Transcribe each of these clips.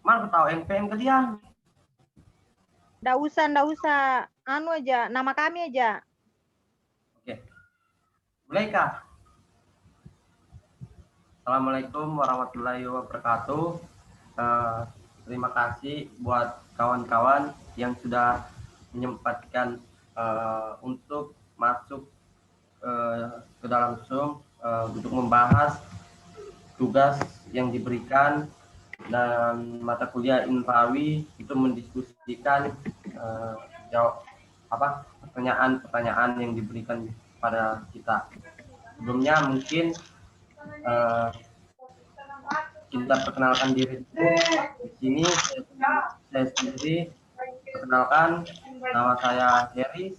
Mana tahu NPM kalian? Nggak usah. Anu aja, nama kami aja. Oke. Mulai Kak. Assalamualaikum warahmatullahi wabarakatuh. Terima kasih buat kawan-kawan yang sudah menyempatkan untuk masuk ke dalam Zoom untuk membahas tugas yang diberikan dan mata kuliah Inrawi itu mendiskusikan jawab pertanyaan-pertanyaan yang diberikan pada kita. Sebelumnya mungkin kita perkenalkan diri dulu. Di sini saya sendiri perkenalkan, nama saya Heris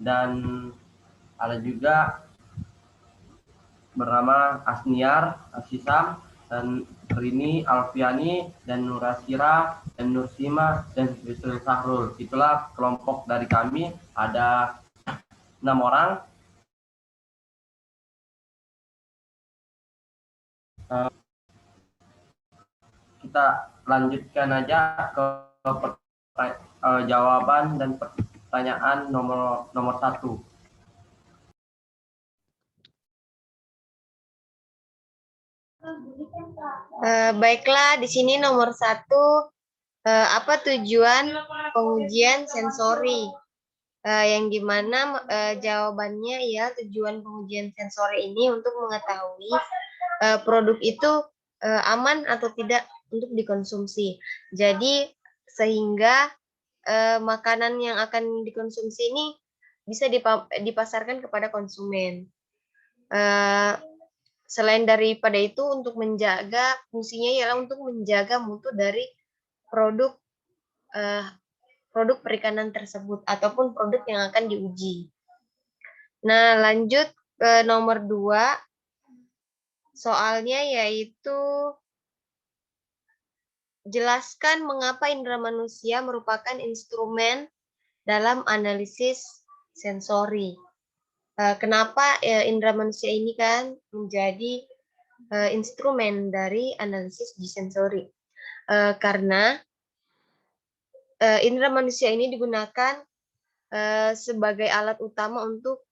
dan ada juga bernama Asniar Asisam dan Rini Alfiani dan Nurasira dan Nursima dan Wisnu Sahrul. Itulah kelompok dari kami, ada 6 orang. Kita lanjutkan aja ke jawaban dan pertanyaan nomor 1. Baiklah, di sini nomor 1, apa tujuan pengujian sensori? Yang dimana jawabannya ya tujuan pengujian sensori ini untuk mengetahui produk itu aman atau tidak untuk dikonsumsi. Jadi sehingga makanan yang akan dikonsumsi ini bisa dipasarkan kepada konsumen. Selain daripada itu, untuk menjaga fungsinya ialah untuk menjaga mutu dari produk produk perikanan tersebut ataupun produk yang akan diuji. Nah, lanjut ke nomor 2, soalnya yaitu jelaskan mengapa indera manusia merupakan instrumen dalam analisis sensori. Kenapa indera manusia ini kan menjadi instrumen dari analisis sensori? Karena indera manusia ini digunakan sebagai alat utama untuk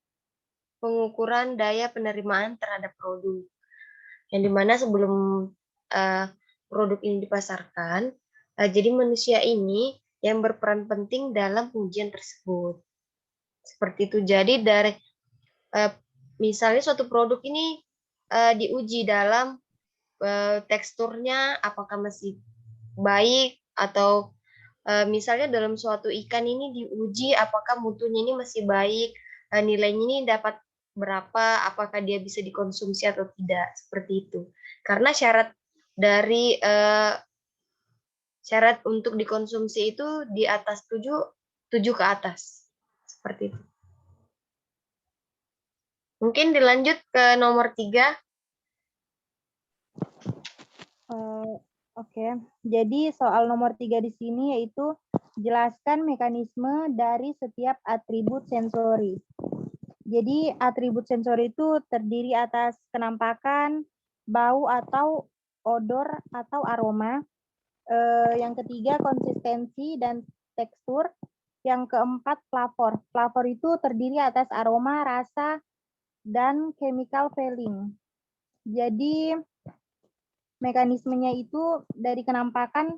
pengukuran daya penerimaan terhadap produk. Yang dimana sebelum produk ini dipasarkan, jadi manusia ini yang berperan penting dalam pengujian tersebut. Seperti itu. Jadi dari misalnya suatu produk ini diuji dalam teksturnya apakah masih baik, atau misalnya dalam suatu ikan ini diuji apakah mutunya ini masih baik, nilainya ini dapat berapa, apakah dia bisa dikonsumsi atau tidak, seperti itu. Karena syarat dari syarat untuk dikonsumsi itu di atas 7 ke atas, seperti itu. Mungkin dilanjut ke nomor 3. Oke. Jadi soal nomor 3 di sini yaitu jelaskan mekanisme dari setiap atribut sensori. Jadi atribut sensori itu terdiri atas kenampakan, bau atau odor atau aroma. Yang ketiga konsistensi dan tekstur. Yang keempat flavor. Flavor itu terdiri atas aroma, rasa, dan chemical feeling. Jadi mekanismenya itu dari kenampakan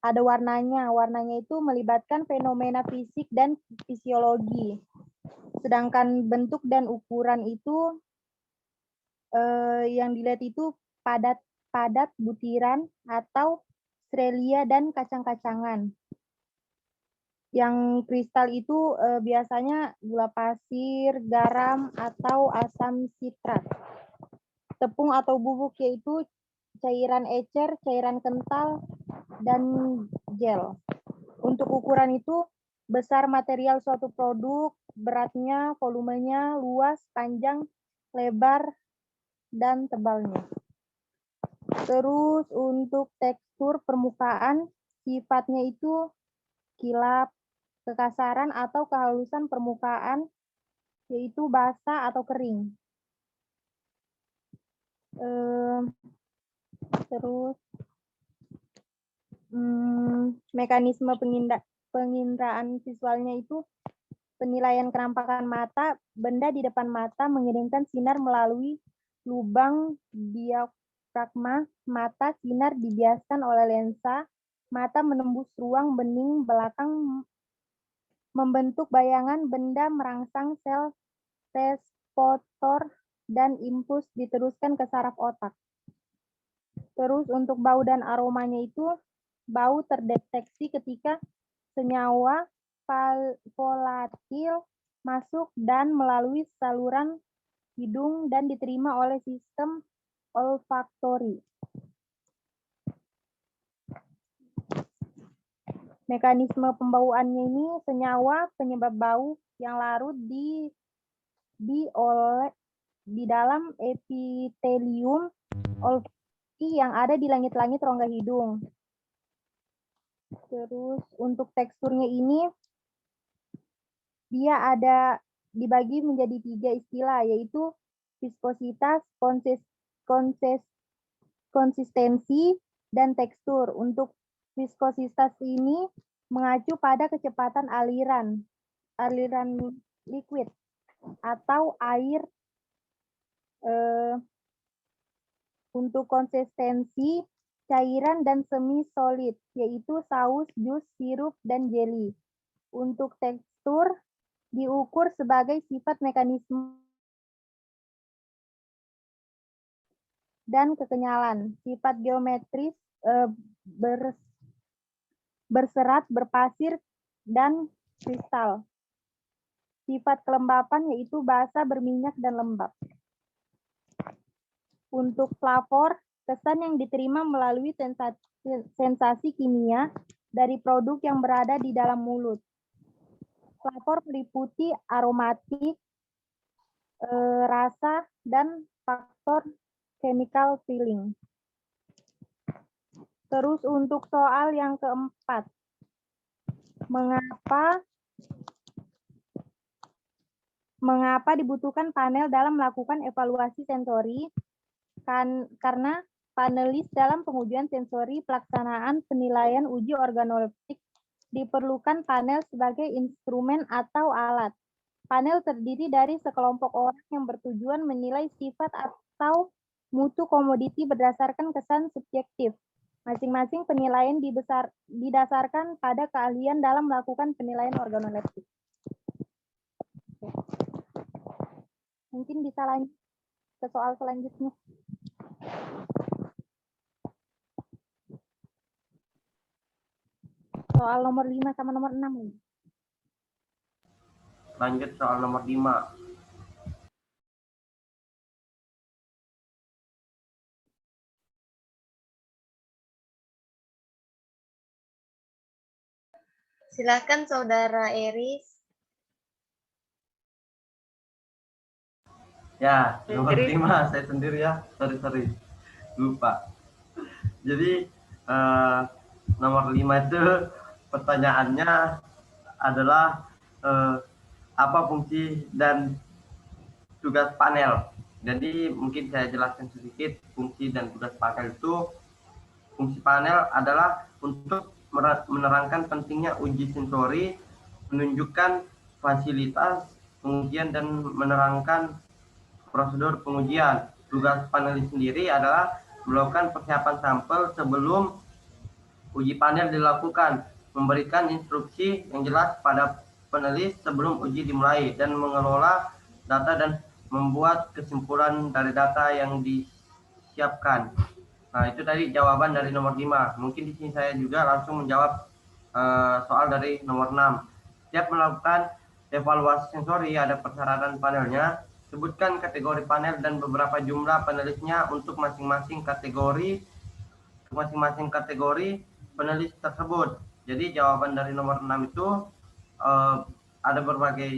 ada warnanya. Warnanya itu melibatkan fenomena fisik dan fisiologi. Sedangkan bentuk dan ukuran itu yang dilihat itu padat butiran atau strelia dan kacang-kacangan. Yang kristal itu biasanya gula pasir, garam, atau asam sitrat. Tepung atau bubuk yaitu cairan ecer, cairan kental, dan gel. Untuk ukuran itu besar material suatu produk, beratnya, volumenya, luas, panjang, lebar, dan tebalnya. Terus untuk tekstur permukaan, sifatnya itu kilap, kekasaran atau kehalusan permukaan, yaitu basah atau kering. Terus Mekanisme penginderaan visualnya itu penilaian kenampakan mata, benda di depan mata mengirimkan sinar melalui lubang diafragma mata, sinar dibiaskan oleh lensa, mata menembus ruang bening belakang membentuk bayangan benda merangsang sel reseptor dan impuls diteruskan ke saraf otak. Terus untuk bau dan aromanya itu, bau terdeteksi ketika senyawa volatil masuk dan melalui saluran hidung dan diterima oleh sistem olfaktori. Mekanisme pembauannya ini senyawa penyebab bau yang larut di dalam epitelium olfakti yang ada di langit-langit rongga hidung. Terus untuk teksturnya ini dia ada dibagi menjadi 3 istilah, yaitu viskositas, konsistensi, dan tekstur. Untuk viskositas ini mengacu pada kecepatan aliran liquid atau air. Untuk konsistensi, cairan dan semi solid, yaitu saus, jus, sirup, dan jelly. Untuk tekstur diukur sebagai sifat mekanisme dan kekenyalan, sifat geometris, berserat, berpasir, dan kristal. Sifat kelembapan yaitu basah, berminyak, dan lembab. Untuk flavor, kesan yang diterima melalui sensasi kimia dari produk yang berada di dalam mulut. Flavor meliputi aromatik, rasa, dan faktor chemical feeling. Terus untuk soal yang keempat, mengapa dibutuhkan panel dalam melakukan evaluasi sensori? Karena panelis dalam pengujian sensori pelaksanaan penilaian uji organoleptik diperlukan panel sebagai instrumen atau alat. Panel terdiri dari sekelompok orang yang bertujuan menilai sifat atau mutu komoditi berdasarkan kesan subjektif. Masing-masing penilaian didasarkan pada keahlian dalam melakukan penilaian organoleptik. Mungkin bisa lanjut ke soal selanjutnya. Soal nomor 5 sama nomor 6. Lanjut soal nomor 5. Silakan Saudara Eris. Ya, nomor 5 saya sendiri ya. Sorry. Lupa. Jadi nomor 5 itu pertanyaannya adalah apa fungsi dan tugas panel. Jadi mungkin saya jelaskan sedikit fungsi dan tugas panel itu. Fungsi panel adalah untuk menerangkan pentingnya uji sensori, menunjukkan fasilitas pengujian dan menerangkan prosedur pengujian. Tugas panelis sendiri adalah melakukan persiapan sampel sebelum uji panel dilakukan, memberikan instruksi yang jelas pada panelis sebelum uji dimulai, dan mengelola data dan membuat kesimpulan dari data yang disiapkan. Nah, itu tadi jawaban dari nomor 5. Mungkin di sini saya juga langsung menjawab soal dari nomor 6. Setiap melakukan evaluasi sensori ada persyaratan panelnya. Sebutkan kategori panel dan beberapa jumlah panelisnya untuk masing-masing kategori panelis tersebut. Jadi jawaban dari nomor 6 itu ada berbagai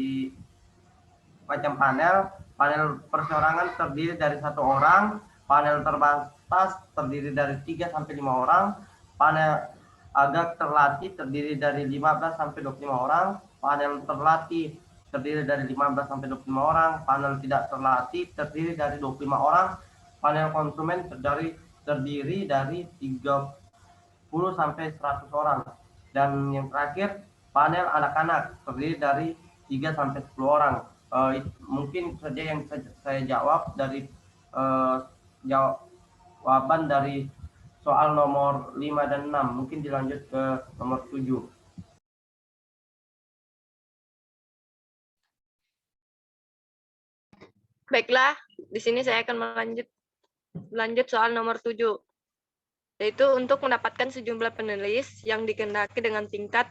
macam panel. Panel perseorangan terdiri dari 1 orang, panel terbatas terdiri dari 3 sampai 5 orang, panel agak terlatih terdiri dari 15 sampai 25 orang, panel terlatih terdiri dari 15 sampai 25 orang, panel tidak terlatih terdiri dari 25 orang, panel konsumen terdiri dari 30 sampai 100 orang. Dan yang terakhir, panel anak-anak terdiri dari 3 sampai 10 orang. Mungkin saja yang saya jawab dari jawaban dari soal nomor 5 dan 6. Mungkin dilanjut ke nomor 7. Baiklah, di sini saya akan melanjut soal nomor 7. Yaitu untuk mendapatkan sejumlah penulis yang dikehendaki dengan tingkat,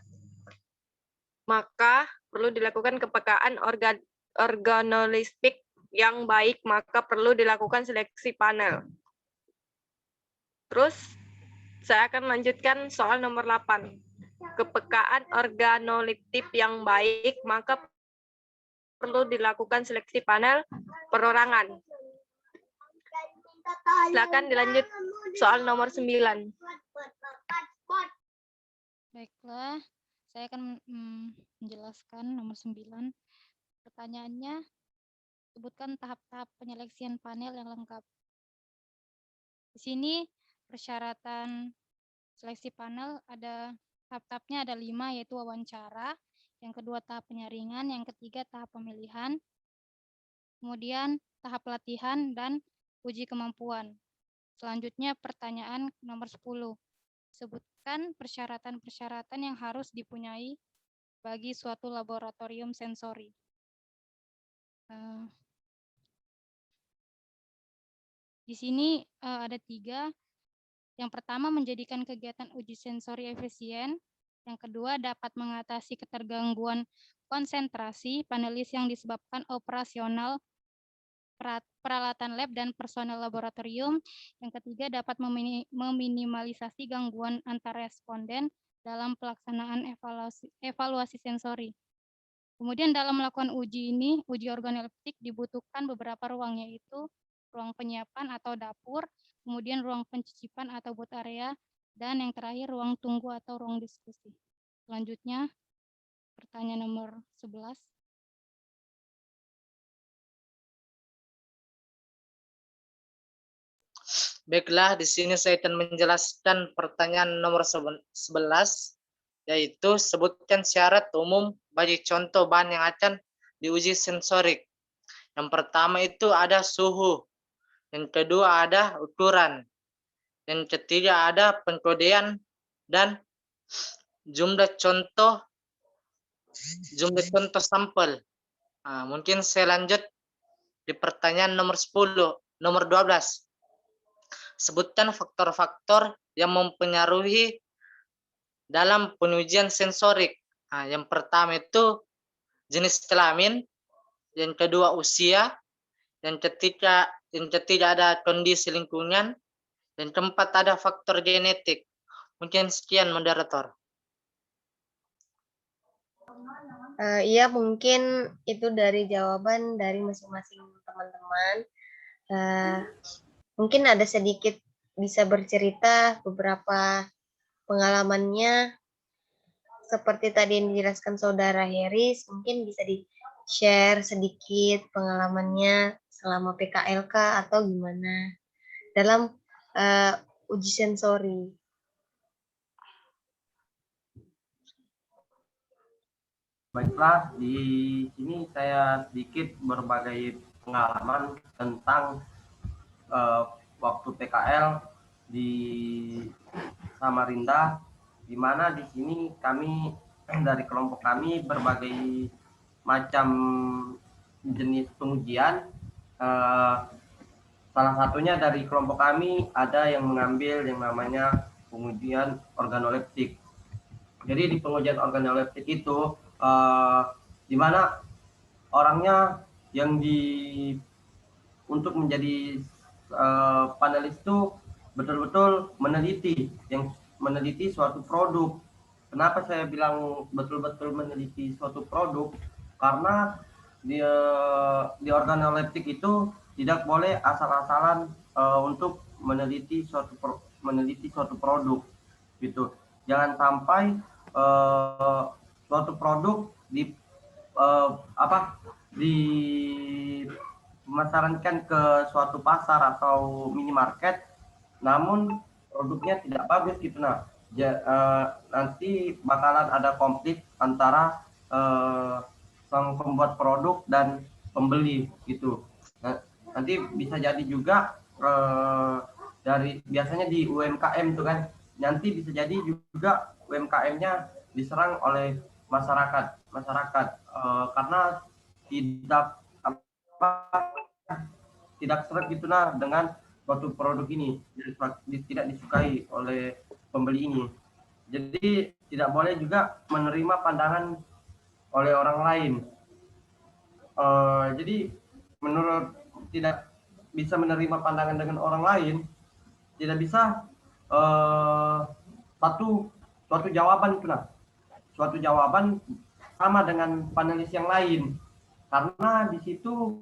maka perlu dilakukan kepekaan organolistik yang baik, maka perlu dilakukan seleksi panel. Terus saya akan melanjutkan soal nomor 8. Kepekaan organoliptik yang baik, maka perlu dilakukan seleksi panel perorangan. Silakan dilanjut soal nomor 9. Baiklah, saya akan menjelaskan nomor 9. Pertanyaannya, sebutkan tahap-tahap penyeleksian panel yang lengkap. Di sini persyaratan seleksi panel ada tahap-tahapnya ada 5, yaitu wawancara, yang kedua tahap penyaringan, yang ketiga tahap pemilihan, kemudian tahap pelatihan dan uji kemampuan. Selanjutnya pertanyaan nomor 10. Sebutkan persyaratan-persyaratan yang harus dipunyai bagi suatu laboratorium sensori. Di sini ada 3. Yang pertama, menjadikan kegiatan uji sensori efisien. Yang kedua, dapat mengatasi ketergangguan konsentrasi panelis yang disebabkan operasional peralatan lab dan personel laboratorium. Yang ketiga, dapat meminimalisasi gangguan antar responden dalam pelaksanaan evaluasi sensori. Kemudian dalam melakukan uji ini, uji organoleptik dibutuhkan beberapa ruang, yaitu ruang penyiapan atau dapur, kemudian ruang pencicipan atau booth area, dan yang terakhir ruang tunggu atau ruang diskusi. Selanjutnya, pertanyaan nomor 11. Baiklah, di sini saya akan menjelaskan pertanyaan nomor 11, yaitu sebutkan syarat umum bagi contoh bahan yang akan diuji sensorik. Yang pertama itu ada suhu, yang kedua ada ukuran, yang ketiga ada pengkodean dan jumlah contoh sampel. Nah, mungkin saya lanjut di pertanyaan nomor 12. Sebutkan faktor-faktor yang mempengaruhi dalam pengujian sensorik. Nah, yang pertama itu jenis kelamin, yang kedua usia, yang ketiga ada kondisi lingkungan, dan keempat ada faktor genetik. Mungkin sekian, moderator. Iya, mungkin itu dari jawaban dari masing-masing teman-teman. Mungkin ada sedikit bisa bercerita beberapa pengalamannya. Seperti tadi yang dijelaskan Saudara Heris, mungkin bisa di-share sedikit pengalamannya selama PKLK atau gimana dalam uji sensori. Baiklah, di sini saya sedikit berbagai pengalaman tentang waktu PKL di Samarinda, di mana di sini kami dari kelompok kami berbagai macam jenis pengujian. Salah satunya dari kelompok kami ada yang mengambil yang namanya pengujian organoleptik. Jadi di pengujian organoleptik itu di mana orangnya yang untuk menjadi panelis itu betul-betul meneliti suatu produk. Kenapa saya bilang betul-betul meneliti suatu produk? Karena di organoleptik itu tidak boleh asal-asalan untuk meneliti suatu produk, gitu. Jangan sampai suatu produk dimasarkan ke suatu pasar atau minimarket, namun produknya tidak bagus gitu. Nah, nanti bakalan ada konflik antara sang pembuat produk dan pembeli gitu. Nanti bisa jadi juga dari biasanya di UMKM tuh kan, nanti bisa jadi juga UMKM-nya diserang oleh masyarakat karena tidak tidak serak gitu nah dengan suatu produk ini, tidak disukai oleh pembeli ini. Jadi tidak boleh juga menerima pandangan oleh orang lain. Jadi menurut tidak bisa menerima pandangan dengan orang lain, tidak bisa suatu jawaban itu nah, suatu jawaban sama dengan panelis yang lain, karena di situ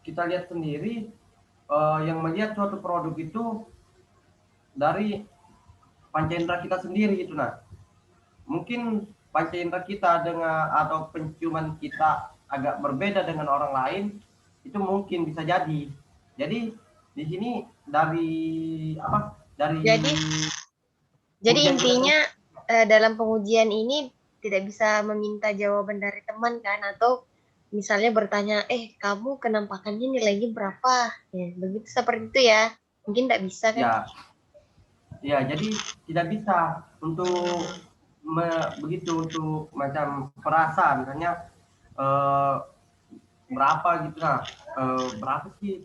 kita lihat sendiri yang melihat suatu produk itu dari panca indera kita sendiri itu nah. Mungkin panca indera kita dengan atau penciuman kita agak berbeda dengan orang lain, itu mungkin bisa jadi. Jadi di sini dari jadi intinya dalam pengujian ini tidak bisa meminta jawaban dari teman kan, atau misalnya bertanya, kamu kenampakannya nilainya berapa? Ya, begitu seperti itu ya. Mungkin tidak bisa kan? Ya, jadi tidak bisa untuk begitu untuk macam perasaan, misalnya berapa gitu nah, berapa sih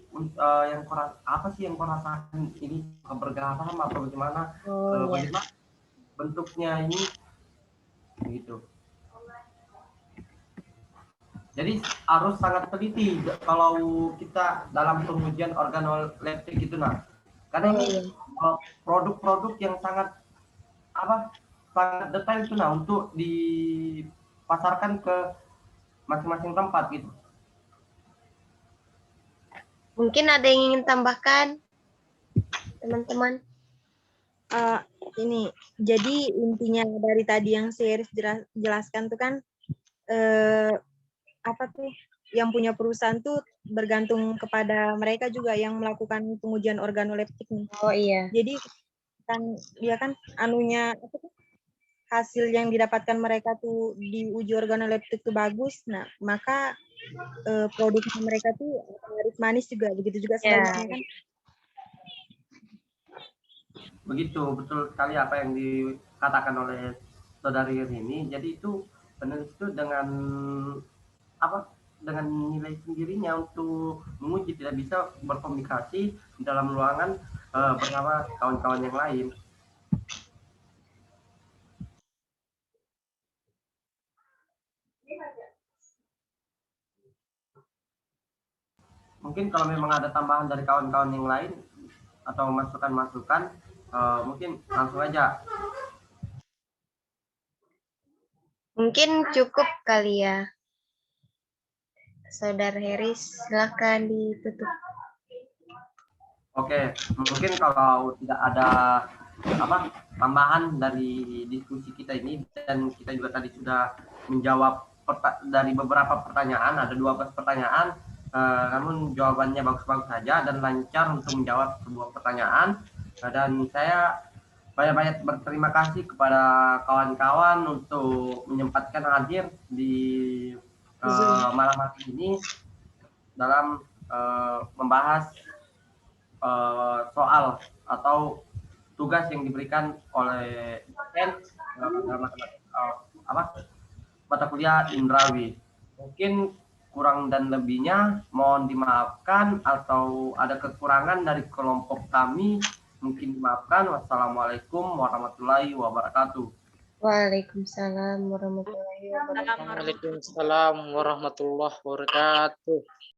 yang apa sih yang rasakan ini, berapa sama apa bagaimana, bagaimana bentuknya ini begitu. Jadi harus sangat teliti kalau kita dalam pengujian organoleptik itu nah, karena ini produk-produk yang sangat sangat detail itu nah untuk dipasarkan ke masing-masing tempat gitu. Mungkin ada yang ingin tambahkan, teman-teman? Ini jadi intinya dari tadi yang saya jelaskan tuh kan apa tuh yang punya perusahaan tuh bergantung kepada mereka juga yang melakukan pengujian organoleptik nih. Oh iya. Jadi kan dia kan anunya apa tuh, hasil yang didapatkan mereka tuh di uji organoleptik tuh bagus. Nah, maka produknya mereka tuh manis juga, begitu juga sebaliknya kan. Begitu, betul sekali apa yang dikatakan oleh saudari Rini. Jadi itu penulis itu dengan dengan nilai sendirinya untuk menguji, tidak bisa berkomunikasi di dalam ruangan bersama kawan-kawan yang lain. Mungkin kalau memang ada tambahan dari kawan-kawan yang lain atau masukan-masukan, mungkin langsung aja. Mungkin cukup kali ya. Saudara Heris, silakan ditutup. Oke, mungkin kalau tidak ada tambahan dari diskusi kita ini, dan kita juga tadi sudah menjawab dari beberapa pertanyaan, ada 12 pertanyaan, namun jawabannya bagus-bagus saja dan lancar untuk menjawab sebuah pertanyaan. Dan saya banyak-banyak berterima kasih kepada kawan-kawan untuk menyempatkan hadir di malam hari ini dalam membahas soal atau tugas yang diberikan oleh dosen mata kuliah Indrawi. Mungkin kurang dan lebihnya mohon dimaafkan, atau ada kekurangan dari kelompok kami mungkin dimaafkan. Wassalamualaikum warahmatullahi wabarakatuh. Waalaikumsalam warahmatullahi wabarakatuh. Waalaikumsalam warahmatullahi wabarakatuh.